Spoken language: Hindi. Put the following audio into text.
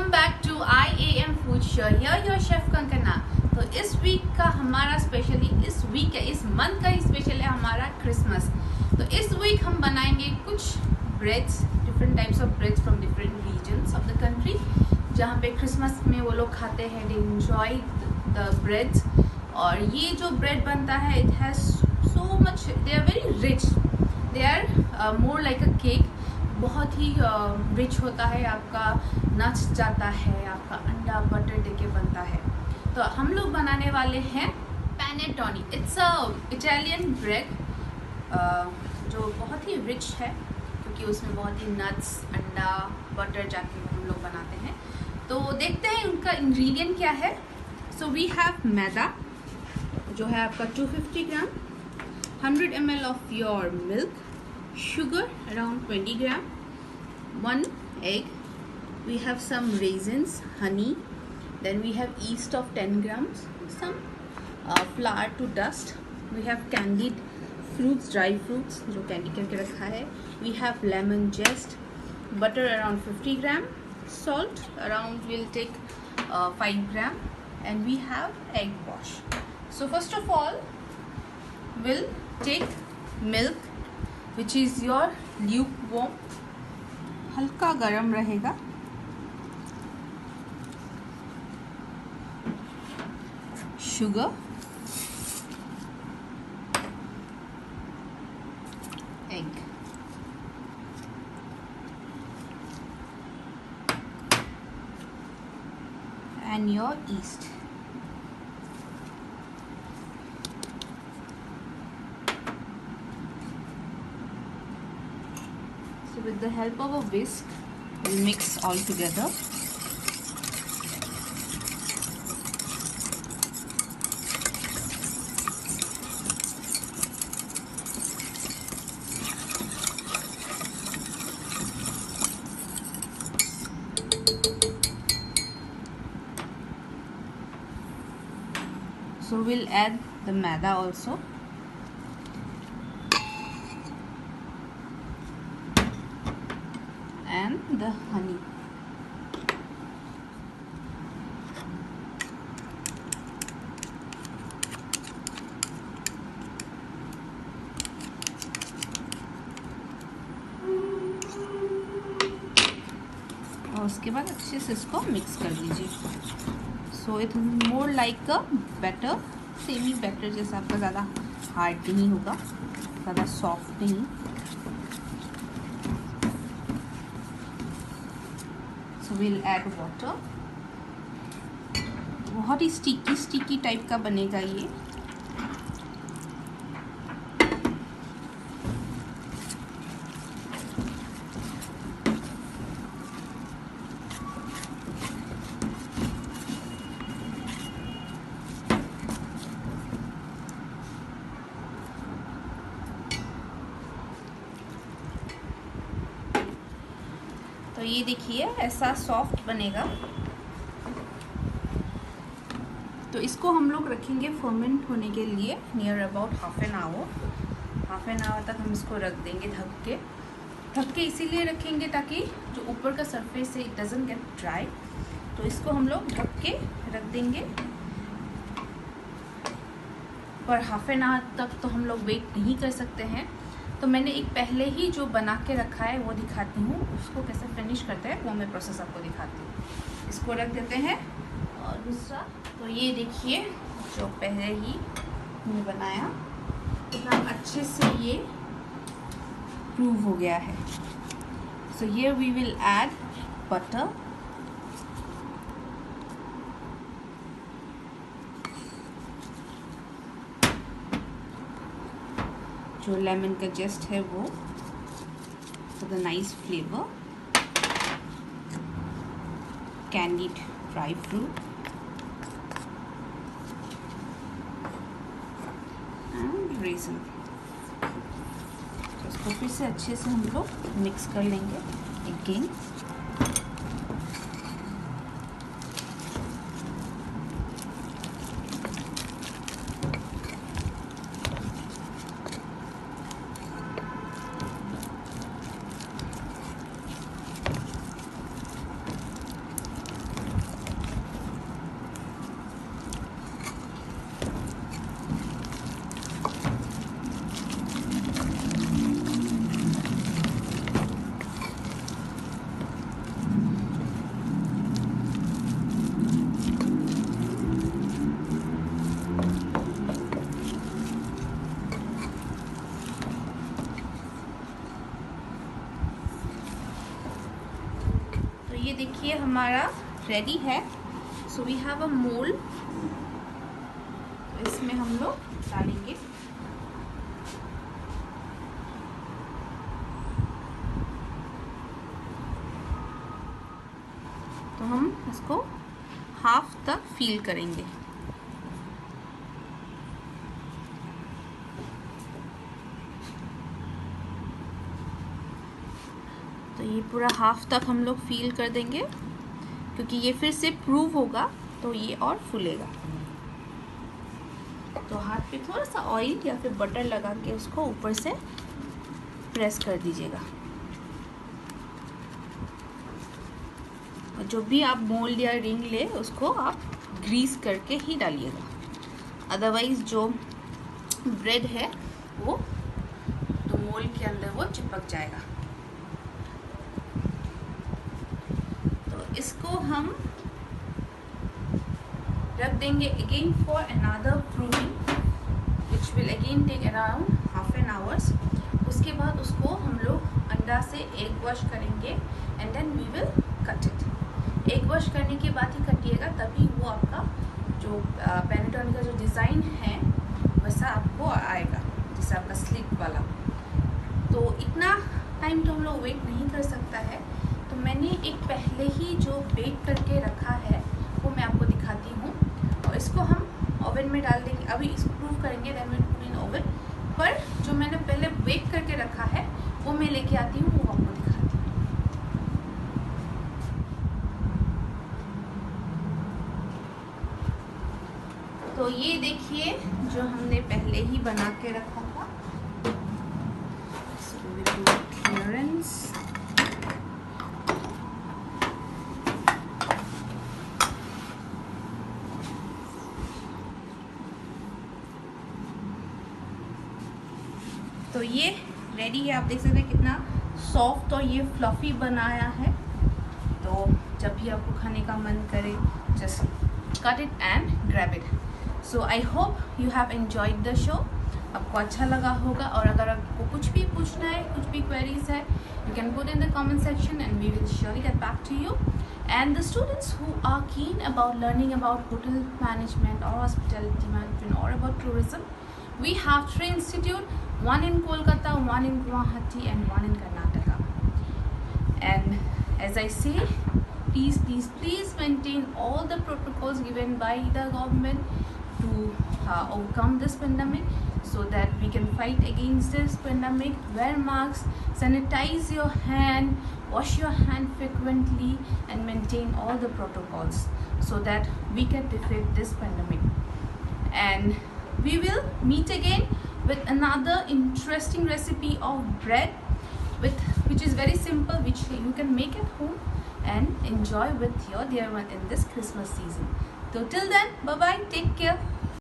Welcome back to IAM food show. Here your chef Kankana. तो इस वीक का हमारा स्पेशली इस मंथ का ही स्पेशल है हमारा क्रिसमस। तो इस वीक हम बनाएंगे कुछ breads, different types of breads from different regions of the country, जहाँ पे क्रिसमस में वो लोग खाते हैं, दे एंजॉय द ब्रेड्स। और ये जो ब्रेड बनता है it has so much, they are very rich, they are more like a cake. बहुत ही रिच होता है, आपका नच जाता है, आपका अंडा बटर देके बनता है। तो हम लोग बनाने वाले हैं पैनेटोनी। इट्स अ इटालियन ब्रेड जो बहुत ही रिच है, क्योंकि उसमें बहुत ही नट्स, अंडा, बटर जाके हम लोग बनाते हैं। तो देखते हैं उनका इंग्रेडिएंट क्या है। सो वी हैव मैदा जो है आपका 250 ग्राम, 100 ml of your milk, sugar around 20 gram, 1 egg, we have some raisins, honey, then we have yeast of 10 grams, some flour to dust, we have candied fruits, dry fruits जो candy करके रखा है, we have lemon zest, butter around 50 gram, salt around we'll take 5 gram, and we have egg wash. So first of all we'll take milk which is your lukewarm, हल्का गरम रहेगा। Sugar, egg, and your yeast. So with the help of a whisk, we'll mix all together. So we'll add the maida also. And the honey. और उसके बाद अच्छे से इसको मिक्स कर दीजिए। So it more like a batter, semi batter जैसा, आपका ज़्यादा हार्ड नहीं होगा, ज़्यादा सॉफ्ट नहीं। So we'll add water. बहुत ही स्टिकी टाइप का बनेगा ये। तो ये देखिए ऐसा सॉफ्ट बनेगा। तो इसको हम लोग रखेंगे फर्मेंट होने के लिए near about half an hour तक हम इसको रख देंगे ढक के इसीलिए रखेंगे ताकि जो ऊपर का सरफेस है इट डजंट गेट ड्राई। तो इसको हम लोग ढक के रख देंगे, पर हाफ एन आवर तक तो हम लोग वेट नहीं कर सकते हैं। तो मैंने एक पहले ही जो बना के रखा है वो दिखाती हूँ, उसको कैसे फिनिश करते हैं वो मैं प्रोसेस आपको दिखाती हूँ। इसको रख देते हैं। और दूसरा तो ये देखिए जो पहले ही मैंने बनाया कितना अच्छे से ये प्रूव हो गया है। So here we will add butter, जो लेमन का जेस्ट है वो for the nice flavour, candied dry fruit and raisin. तो इसको फिर से अच्छे से हम लोग मिक्स कर लेंगे अगेन। ये देखिए हमारा रेडी है। So we have a mould, इसमें हम लोग डालेंगे। तो हम इसको हाफ तक फील करेंगे। तो ये पूरा हाफ तक हम लोग फील कर देंगे, क्योंकि ये फिर से प्रूव होगा तो ये और फूलेगा। तो हाथ पे थोड़ा सा ऑयल या फिर बटर लगा के उसको ऊपर से प्रेस कर दीजिएगा। और जो भी आप मोल्ड या रिंग ले उसको आप ग्रीस करके ही डालिएगा, अदरवाइज जो ब्रेड है वो तो मोल्ड के अंदर वो चिपक जाएगा। इसको हम रख देंगे again for another proving, which will again take around half an hours. उसके बाद उसको हम लोग अंडा से एग वॉश करेंगे and then we will cut it. Egg wash करने के बाद ही कटिएगा, तभी वो आपका जो पैनेटोन का जो डिज़ाइन है वैसा आपको आएगा, जैसे आपका स्लिट वाला। तो इतना टाइम तो हम लोग वेट नहीं कर सकता है, तो मैंने एक पहले ही जो बेक करके रखा है वो मैं आपको दिखाती हूँ। और इसको हम ओवन में डाल देंगे, अभी इसको प्रूव करेंगे then will put in oven. पर जो मैंने पहले बेक करके रखा है वो मैं लेके आती हूँ, वो आपको दिखाती हूँ। तो ये देखिए जो हमने पहले ही बना के रखा था। क्लियरेंस, तो ये रेडी है। आप देख सकते हैं कितना सॉफ्ट और ये फ्लफी बनाया है। तो जब भी आपको खाने का मन करे, just cut it and grab it. So I hope you have enjoyed the show. आपको अच्छा लगा होगा, और अगर आपको कुछ भी पूछना है, कुछ भी क्वेरीज है, you can put in the comment section and we will surely get back to you. And the students who are keen about learning about hotel management or hospitality management or about tourism, we have 3 institutes, one in Kolkata, one in Guwahati and one in Karnataka. And as I say, please maintain all the protocols given by the government to overcome this pandemic, so that we can fight against this pandemic. Wear masks, sanitize your hand, wash your hand frequently and maintain all the protocols so that we can defeat this pandemic. And we will meet again with another interesting recipe of bread which is very simple, which you can make at home and enjoy with your dear one in this Christmas season. So till then, bye bye, take care.